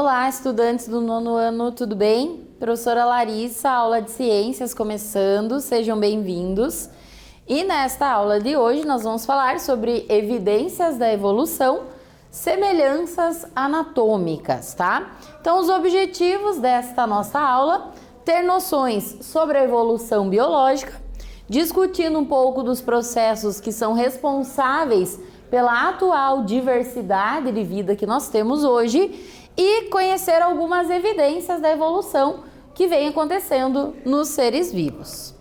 Olá, estudantes do nono ano, tudo bem? Professora Larissa, aula de ciências começando, sejam bem-vindos. E nesta aula de hoje nós vamos falar sobre evidências da evolução, semelhanças anatômicas, tá? Então, os objetivos desta nossa aula, ter noções sobre a evolução biológica, discutindo um pouco dos processos que são responsáveis pela atual diversidade de vida que nós temos hoje e conhecer algumas evidências da evolução que vem acontecendo nos seres vivos.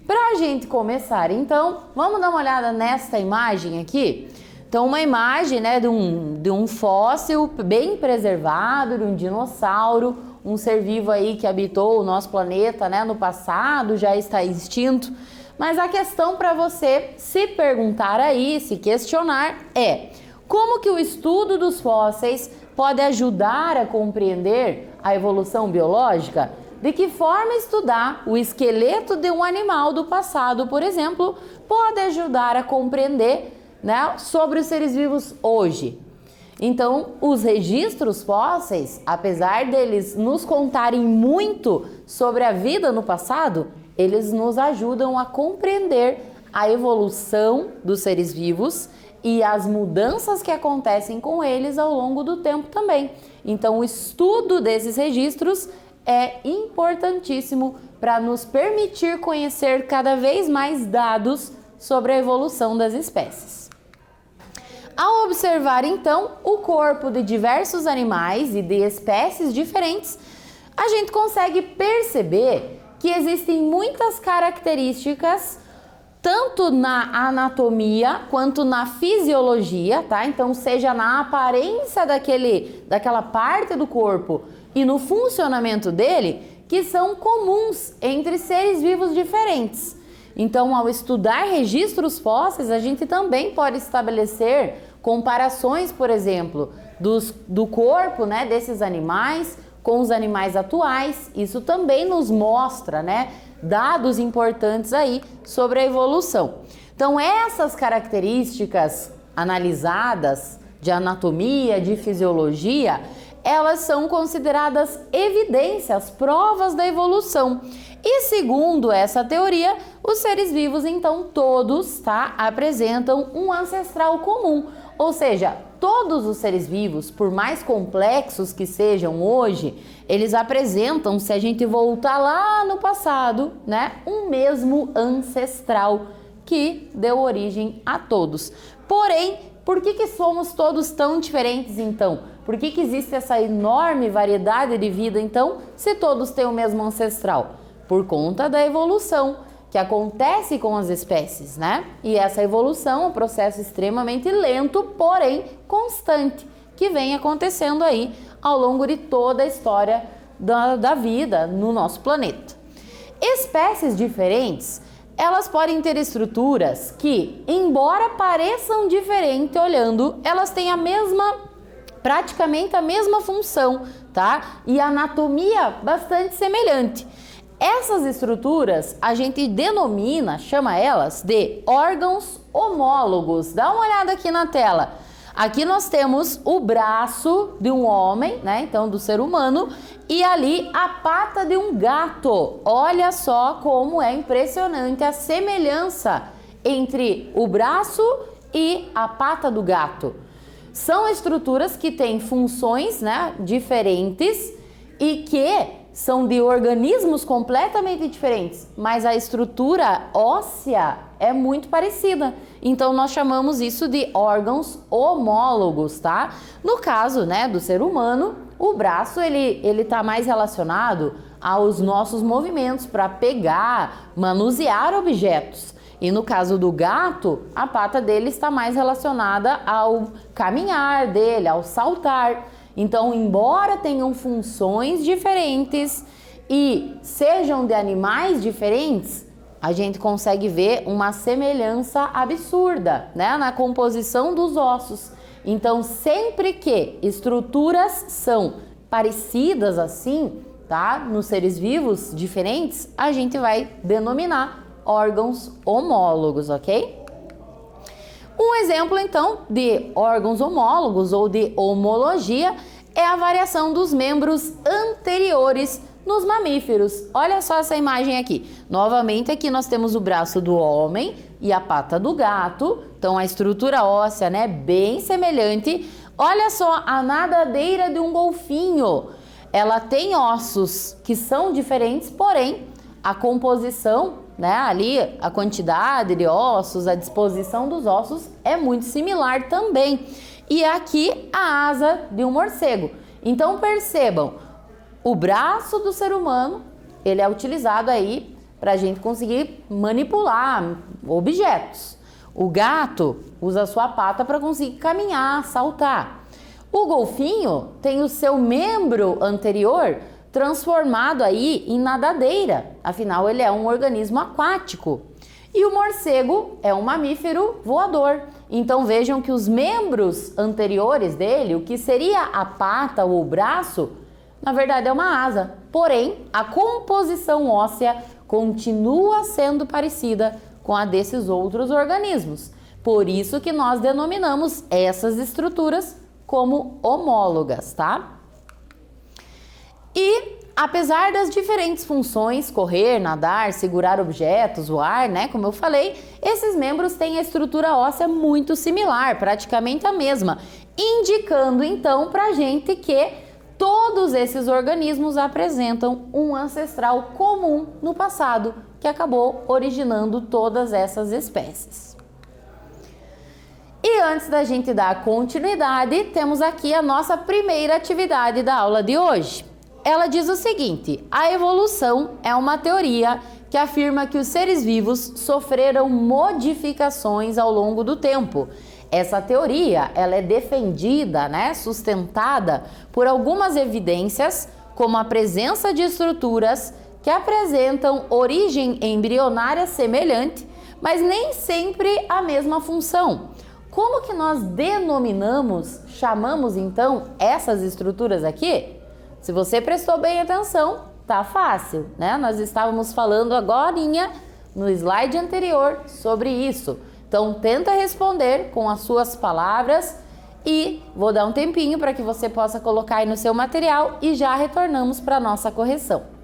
Para a gente começar, então, vamos dar uma olhada nesta imagem aqui. Então, uma imagem, né, de um fóssil bem preservado, de um dinossauro, um ser vivo aí que habitou o nosso planeta, né, no passado, já está extinto. Mas a questão para você se perguntar aí, se questionar é: como que o estudo dos fósseis pode ajudar a compreender a evolução biológica? De que forma estudar o esqueleto de um animal do passado, por exemplo, pode ajudar a compreender, né, sobre os seres vivos hoje? Então, os registros fósseis, apesar deles nos contarem muito sobre a vida no passado, eles nos ajudam a compreender a evolução dos seres vivos e as mudanças que acontecem com eles ao longo do tempo também. Então, o estudo desses registros é importantíssimo para nos permitir conhecer cada vez mais dados sobre a evolução das espécies. Ao observar, então, o corpo de diversos animais e de espécies diferentes, a gente consegue perceber que existem muitas características tanto na anatomia quanto na fisiologia, tá? Então, seja na aparência daquela parte do corpo e no funcionamento dele, que são comuns entre seres vivos diferentes. Então, ao estudar registros fósseis, a gente também pode estabelecer comparações, por exemplo, do corpo, né, desses animais com os animais atuais. Isso também nos mostra, né, dados importantes aí sobre a evolução. Então, essas características analisadas de anatomia, de fisiologia, elas são consideradas evidências, provas da evolução. E segundo essa teoria, os seres vivos, então, todos, tá, apresentam um ancestral comum. Ou seja, todos os seres vivos, por mais complexos que sejam hoje, eles apresentam, se a gente voltar lá no passado, né, um mesmo ancestral que deu origem a todos. Porém, por que somos todos tão diferentes então? Por que existe essa enorme variedade de vida então, se todos têm o mesmo ancestral? Por conta da evolução que acontece com as espécies, né? E essa evolução é um processo extremamente lento, porém constante, que vem acontecendo aí ao longo de toda a história da vida no nosso planeta. Espécies diferentes, elas podem ter estruturas que, embora pareçam diferentes olhando, elas têm praticamente a mesma função, tá? E anatomia bastante semelhante. Essas estruturas a gente chama elas de órgãos homólogos. Dá uma olhada aqui na tela. Aqui nós temos o braço de um homem, né? Então do ser humano, e ali a pata de um gato. Olha só como é impressionante a semelhança entre o braço e a pata do gato. São estruturas que têm funções, né, diferentes e que são de organismos completamente diferentes, mas a estrutura óssea é muito parecida. Então, nós chamamos isso de órgãos homólogos, tá? No caso, né, do ser humano, o braço, ele tá mais relacionado aos nossos movimentos para pegar, manusear objetos. E no caso do gato, a pata dele está mais relacionada ao caminhar dele, ao saltar. Então, embora tenham funções diferentes e sejam de animais diferentes, a gente consegue ver uma semelhança absurda, né, na composição dos ossos. Então, sempre que estruturas são parecidas assim, tá, nos seres vivos diferentes, a gente vai denominar órgãos homólogos, ok? Um exemplo, então, de órgãos homólogos ou de homologia é a variação dos membros anteriores nos mamíferos. Olha só essa imagem aqui. Novamente aqui nós temos o braço do homem e a pata do gato. Então a estrutura óssea, né, bem semelhante. Olha só a nadadeira de um golfinho. Ela tem ossos que são diferentes, porém a composição, né, ali a quantidade de ossos, a disposição dos ossos é muito similar também. E aqui a asa de um morcego. Então percebam, o braço do ser humano, ele é utilizado aí para a gente conseguir manipular objetos. O gato usa a sua pata para conseguir caminhar, saltar. O golfinho tem o seu membro anterior transformado aí em nadadeira, afinal ele é um organismo aquático. E o morcego é um mamífero voador. Então vejam que os membros anteriores dele, o que seria a pata ou o braço, na verdade é uma asa. Porém, a composição óssea continua sendo parecida com a desses outros organismos. Por isso que nós denominamos essas estruturas como homólogas, tá? E apesar das diferentes funções, correr, nadar, segurar objetos, voar, né, como eu falei, esses membros têm a estrutura óssea muito similar, praticamente a mesma, indicando então pra gente que todos esses organismos apresentam um ancestral comum no passado, que acabou originando todas essas espécies. E antes da gente dar continuidade, temos aqui a nossa primeira atividade da aula de hoje. Ela diz o seguinte: a evolução é uma teoria que afirma que os seres vivos sofreram modificações ao longo do tempo. Essa teoria, ela é defendida, né, sustentada por algumas evidências, como a presença de estruturas que apresentam origem embrionária semelhante, mas nem sempre a mesma função. Como que nós denominamos, chamamos então essas estruturas aqui? Se você prestou bem atenção, tá fácil, né? Nós estávamos falando agorinha no slide anterior sobre isso. Então tenta responder com as suas palavras e vou dar um tempinho para que você possa colocar aí no seu material e já retornamos para a nossa correção.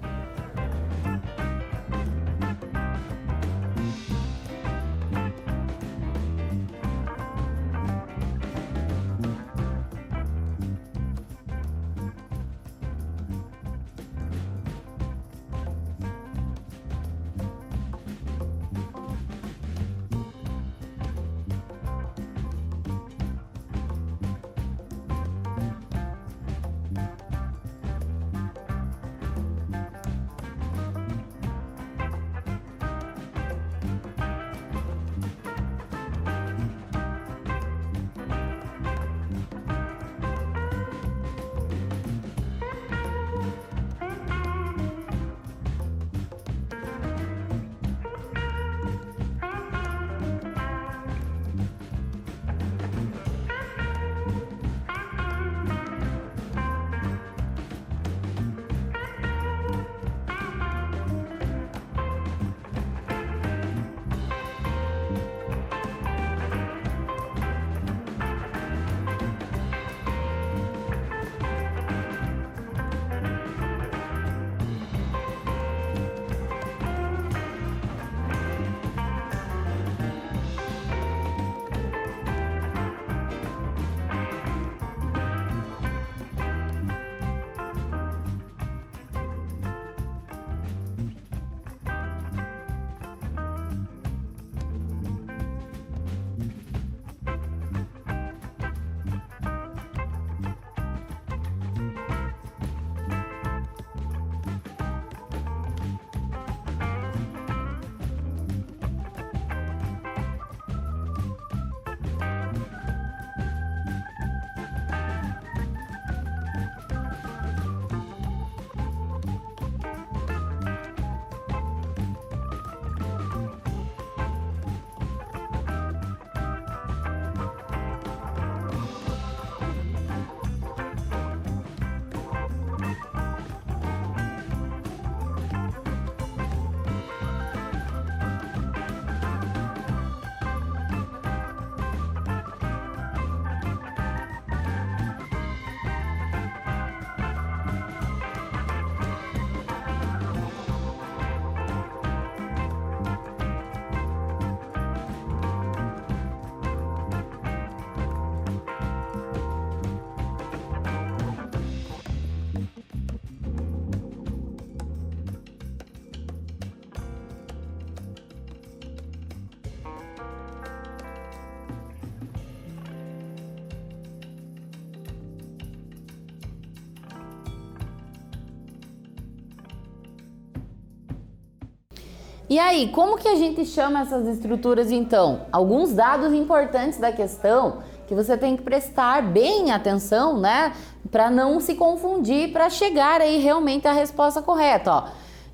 E aí, como que a gente chama essas estruturas então? Alguns dados importantes da questão que você tem que prestar bem atenção, né? Para não se confundir, para chegar aí realmente à resposta correta, ó.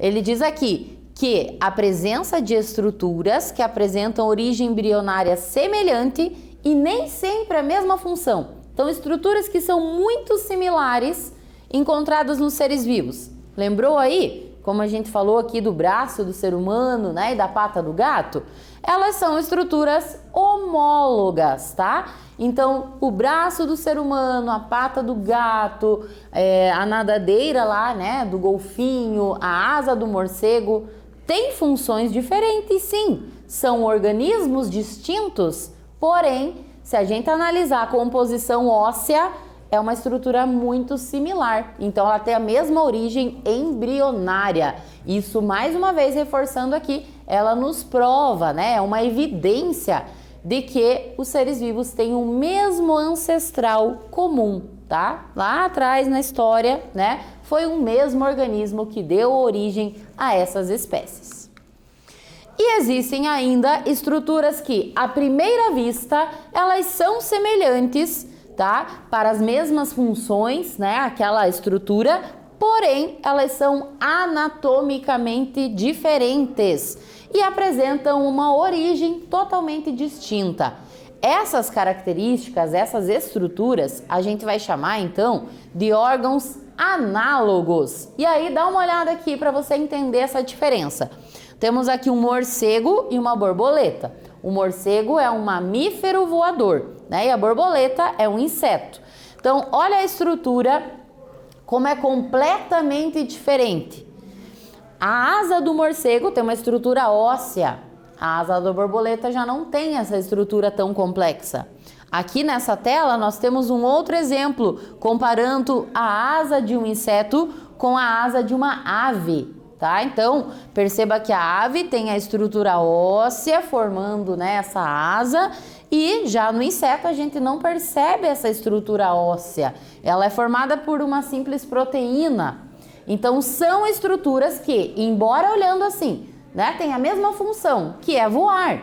Ele diz aqui que a presença de estruturas que apresentam origem embrionária semelhante e nem sempre a mesma função. Então, estruturas que são muito similares encontradas nos seres vivos. Lembrou aí? Como a gente falou aqui do braço do ser humano, né, e da pata do gato? Elas são estruturas homólogas, tá? Então, o braço do ser humano, a pata do gato, a nadadeira lá, né, do golfinho, a asa do morcego, tem funções diferentes, sim. São organismos distintos, porém, se a gente analisar a composição óssea, é uma estrutura muito similar. Então, ela tem a mesma origem embrionária. Isso, mais uma vez, reforçando aqui, ela nos prova, né? É uma evidência de que os seres vivos têm o mesmo ancestral comum, tá? Lá atrás na história, né? Foi o mesmo organismo que deu origem a essas espécies. E existem ainda estruturas que, à primeira vista, elas são semelhantes, tá? Para as mesmas funções, né? Aquela estrutura, porém, elas são anatomicamente diferentes e apresentam uma origem totalmente distinta. Essas características, essas estruturas, a gente vai chamar então de órgãos análogos. E aí dá uma olhada aqui para você entender essa diferença. Temos aqui um morcego e uma borboleta. O morcego é um mamífero voador, né? E a borboleta é um inseto. Então, olha a estrutura, como é completamente diferente. A asa do morcego tem uma estrutura óssea. A asa da borboleta já não tem essa estrutura tão complexa. Aqui nessa tela nós temos um outro exemplo, comparando a asa de um inseto com a asa de uma ave, tá? Então, perceba que a ave tem a estrutura óssea formando, né, essa asa, e já no inseto a gente não percebe essa estrutura óssea. Ela é formada por uma simples proteína. Então, são estruturas que, embora olhando assim, né, tem a mesma função, que é voar,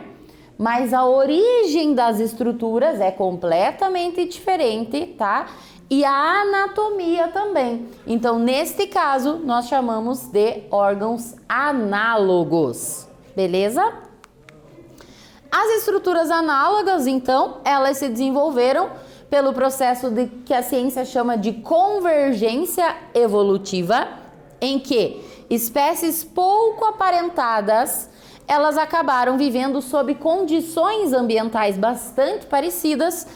mas a origem das estruturas é completamente diferente, tá? E a anatomia também. Então, neste caso, nós chamamos de órgãos análogos, beleza? As estruturas análogas, então, elas se desenvolveram pelo processo que a ciência chama de convergência evolutiva, em que espécies pouco aparentadas, elas acabaram vivendo sob condições ambientais bastante parecidas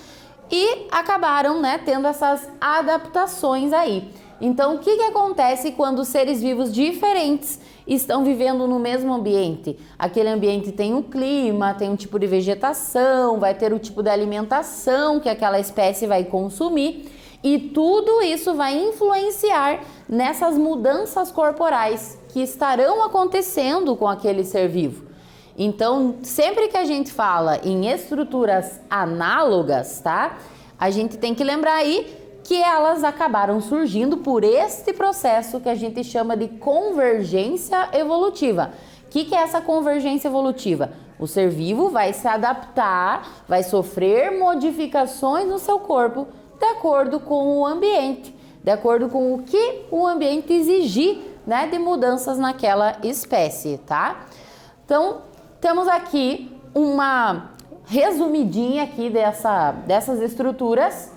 e acabaram, né, tendo essas adaptações aí. Então, o que acontece quando seres vivos diferentes estão vivendo no mesmo ambiente? Aquele ambiente tem um clima, tem um tipo de vegetação, vai ter o tipo de alimentação que aquela espécie vai consumir, e tudo isso vai influenciar nessas mudanças corporais que estarão acontecendo com aquele ser vivo. Então, sempre que a gente fala em estruturas análogas, tá? A gente tem que lembrar aí que elas acabaram surgindo por este processo que a gente chama de convergência evolutiva. O que é essa convergência evolutiva? O ser vivo vai se adaptar, vai sofrer modificações no seu corpo de acordo com o ambiente, de acordo com o que o ambiente exigir, né, de mudanças naquela espécie, tá? Então, temos aqui uma resumidinha aqui dessas estruturas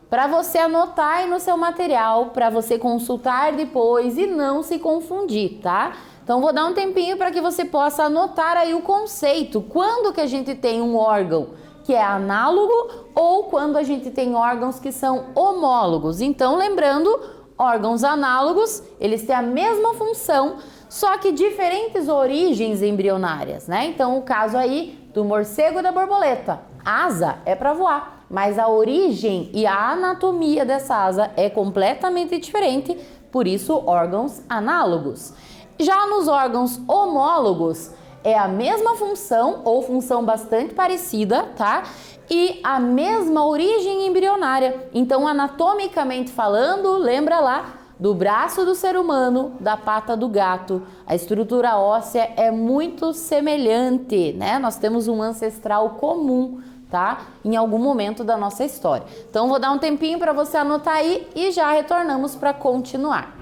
para você anotar aí no seu material, para você consultar depois e não se confundir, tá? Então, vou dar um tempinho para que você possa anotar aí o conceito. Quando que a gente tem um órgão que é análogo ou quando a gente tem órgãos que são homólogos. Então, lembrando, órgãos análogos, eles têm a mesma função, só que diferentes origens embrionárias, né? Então, o caso aí do morcego e da borboleta. Asa é para voar, mas a origem e a anatomia dessa asa é completamente diferente, por isso órgãos análogos. Já nos órgãos homólogos, é a mesma função ou função bastante parecida, tá? E a mesma origem embrionária. Então, anatomicamente falando, lembra lá do braço do ser humano, da pata do gato. A estrutura óssea é muito semelhante, né? Nós temos um ancestral comum, tá? Em algum momento da nossa história. Então, vou dar um tempinho para você anotar aí e já retornamos para continuar.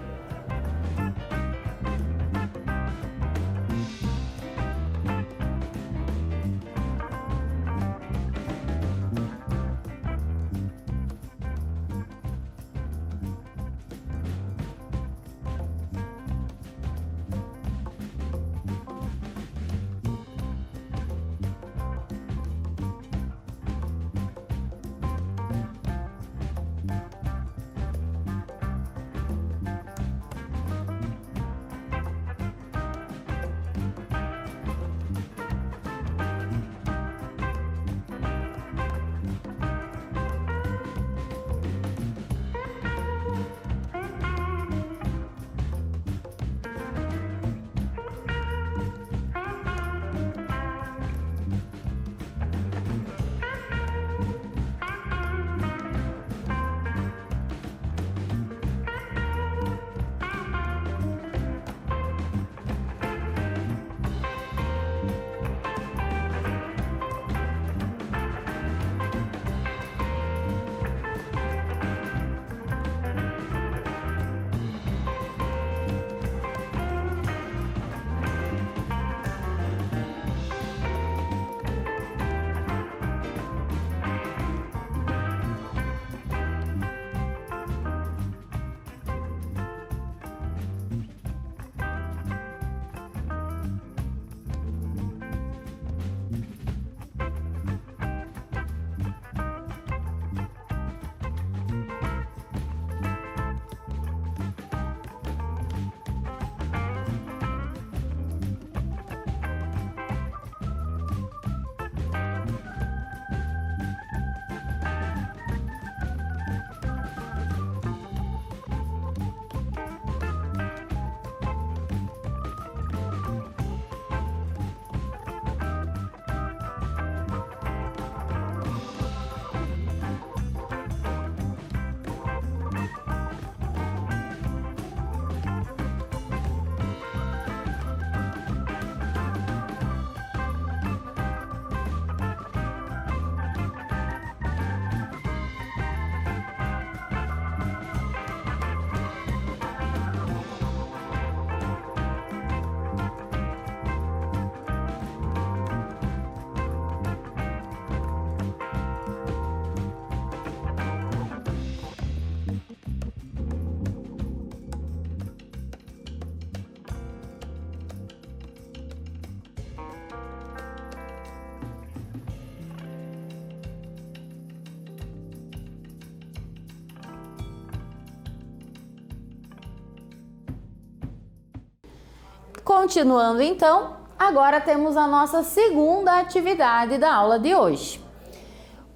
Continuando então, agora temos a nossa segunda atividade da aula de hoje.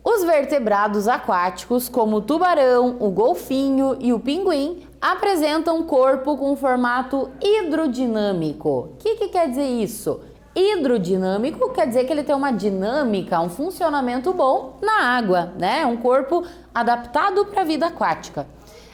Os vertebrados aquáticos, como o tubarão, o golfinho e o pinguim, apresentam corpo com formato hidrodinâmico. O que quer dizer isso? Hidrodinâmico quer dizer que ele tem uma dinâmica, um funcionamento bom na água, né? Um corpo adaptado para a vida aquática.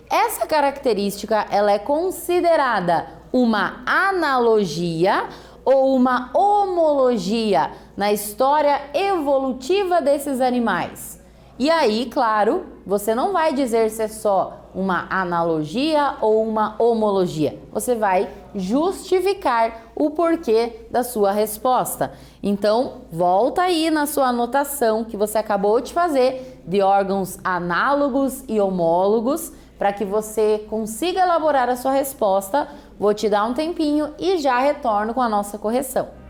Essa característica ela é considerada uma analogia ou uma homologia na história evolutiva desses animais. E aí, claro, você não vai dizer se é só uma analogia ou uma homologia. Você vai justificar o porquê da sua resposta. Então, volta aí na sua anotação que você acabou de fazer de órgãos análogos e homólogos para que você consiga elaborar a sua resposta. Vou te dar um tempinho e já retorno com a nossa correção.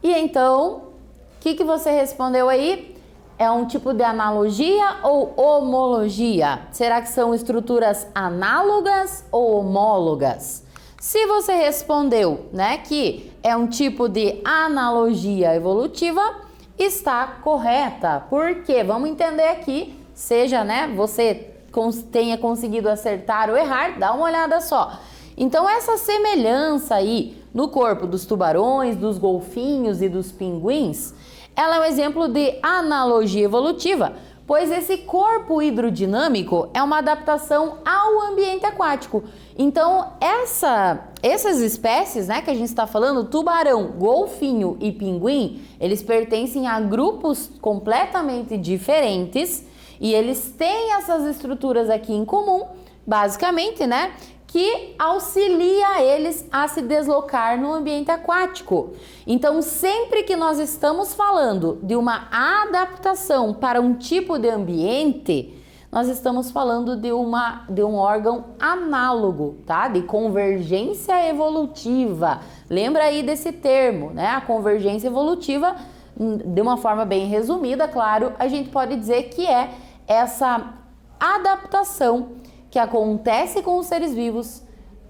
E então, o que você respondeu aí? É um tipo de analogia ou homologia? Será que são estruturas análogas ou homólogas? Se você respondeu, né, que é um tipo de analogia evolutiva, está correta. Por quê? Vamos entender aqui, seja, né, você tenha conseguido acertar ou errar, dá uma olhada só. Então, essa semelhança aí no corpo dos tubarões, dos golfinhos e dos pinguins, ela é um exemplo de analogia evolutiva, pois esse corpo hidrodinâmico é uma adaptação ao ambiente aquático. Então, essas espécies, né, que a gente está falando, tubarão, golfinho e pinguim, eles pertencem a grupos completamente diferentes e eles têm essas estruturas aqui em comum, basicamente, né, que auxilia eles a se deslocar no ambiente aquático. Então, sempre que nós estamos falando de uma adaptação para um tipo de ambiente, nós estamos falando de um órgão análogo, tá? De convergência evolutiva. Lembra aí desse termo, né? A convergência evolutiva, de uma forma bem resumida, claro, a gente pode dizer que é essa adaptação que acontece com os seres vivos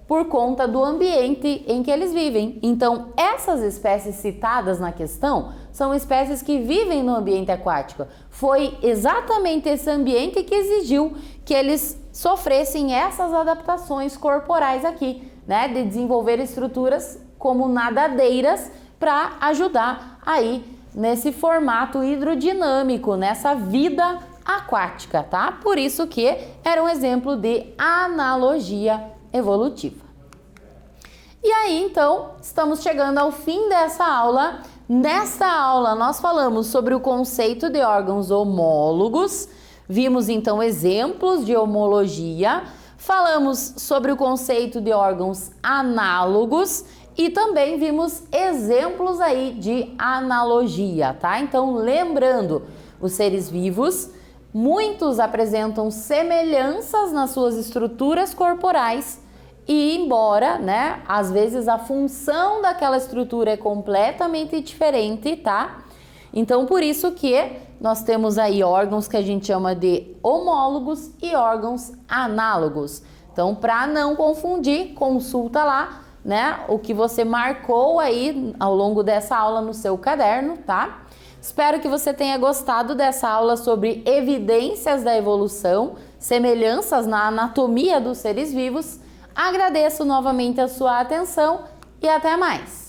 por conta do ambiente em que eles vivem. Então, essas espécies citadas na questão são espécies que vivem no ambiente aquático. Foi exatamente esse ambiente que exigiu que eles sofressem essas adaptações corporais aqui, né, de desenvolver estruturas como nadadeiras para ajudar aí nesse formato hidrodinâmico, nessa vida aquática, tá? Por isso que era um exemplo de analogia evolutiva. E aí, então, estamos chegando ao fim dessa aula. Nesta aula, nós falamos sobre o conceito de órgãos homólogos, vimos, então, exemplos de homologia, falamos sobre o conceito de órgãos análogos e também vimos exemplos aí de analogia, tá? Então, lembrando, os seres vivos, muitos apresentam semelhanças nas suas estruturas corporais e embora, né, às vezes a função daquela estrutura é completamente diferente, tá? Então, por isso que nós temos aí órgãos que a gente chama de homólogos e órgãos análogos. Então, para não confundir, consulta lá, né, o que você marcou aí ao longo dessa aula no seu caderno, tá? Espero que você tenha gostado dessa aula sobre evidências da evolução, semelhanças na anatomia dos seres vivos. Agradeço novamente a sua atenção e até mais!